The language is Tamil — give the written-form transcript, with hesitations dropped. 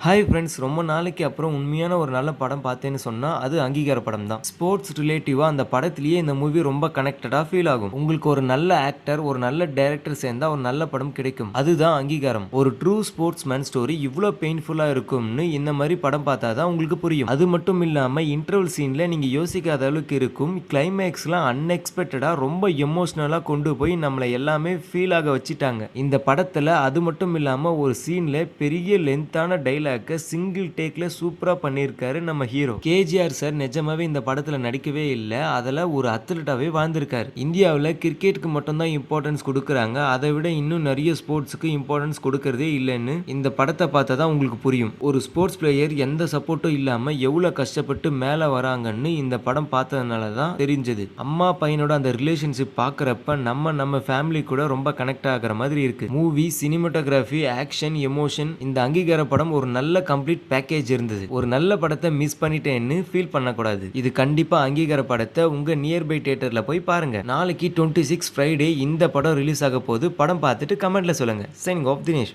ஹாய் ஃப்ரெண்ட்ஸ், ரொம்ப நாளைக்கு அப்புறம் உண்மையான ஒரு நல்ல படம் பார்த்தேன்னு சொன்னா அது அங்கீகார படம் தான். ஸ்போர்ட்ஸ் ரிலேட்டிவா அந்த படத்திலேயே இந்த மூவி ரொம்ப கனெக்டடா ஃபீல் ஆகும். உங்களுக்கு ஒரு நல்ல ஆக்டர், ஒரு நல்ல டைரக்டர் சேர்ந்தா ஒரு நல்ல படம் கிடைக்கும். அதுதான் அங்கீகாரம். ஒரு ட்ரூ ஸ்போர்ட்ஸ் மேன் ஸ்டோரி இவ்வளோ பெயின்ஃபுல்லா இருக்கும்னு இந்த மாதிரி படம் பார்த்தா தான் உங்களுக்கு புரியும். அது மட்டும் இல்லாம இன்டர்வல் சீன்ல நீங்க யோசிக்காத அளவுக்கு இருக்கும். கிளைமேக்ஸ்லாம் அன்எக்ஸ்பெக்டடா ரொம்ப எமோஷனலா கொண்டு போய் நம்மளை எல்லாமே ஃபீல் ஆக வச்சிட்டாங்க. இந்த படத்துல அது மட்டும் இல்லாம ஒரு சீன்ல பெரிய லென்த்தான டைலாக் சிங்கிள் டேக்ல சூப்பரா பண்ணியிருக்காரு நம்ம ஹீரோ. கேஜிஆர் சார் நிஜமாவே இந்த படத்துல நடிக்கவே இல்லை, அதில் ஒரு அத்லட்டாவே வாழ்ந்திருக்காரு. இந்தியாவில் கிரிக்கெட்டுக்கு மட்டும்தான் இம்பார்ட்டன்ஸ் கொடுக்குறாங்க, அதை விட இன்னும் நிறைய ஸ்போர்ட்ஸுக்கு இம்பார்ட்டன்ஸ் கொடுக்கறதே இல்லைன்னு இந்த படத்தை பார்த்தா தான் உங்களுக்கு புரியும். ஒரு ஸ்போர்ட்ஸ் பிளேயர் எந்த சப்போர்ட்டும் இல்லாம எவ்வளவு கஷ்டப்பட்டு மேலே வராங்கன்னு இந்த படம் பார்த்ததுனால தான் தெரிஞ்சது. அம்மா பையனோட அந்த ரிலேஷன்ஷிப் பார்க்குறப்ப நம்ம ஃபேமிலி கூட ரொம்ப கனெக்ட் ஆகிற மாதிரி இருக்கு. மூவி, சினிமாட்டோகிராஃபி, ஆக்ஷன், எமோஷன், இந்த அங்கீகார படம் ஒரு நல்ல கம்ப்ளீட் பேக்கேஜ் இருந்தது. ஒரு நல்ல படத்தை மிஸ் பண்ணிட்டேன்னு ஃபீல் பண்ணக்கூடாது. இது கண்டிப்பா அங்கீகார படத்தை உங்க நியர்பை தியேட்டர்ல போய் பாருங்க. நாளைக்கு 26 ஃப்ரைடே இந்த படம் ரிலீஸ் ஆக போது. படம் பார்த்துட்டு கமெண்ட்ல சொல்லுங்க. Signing off Dinesh.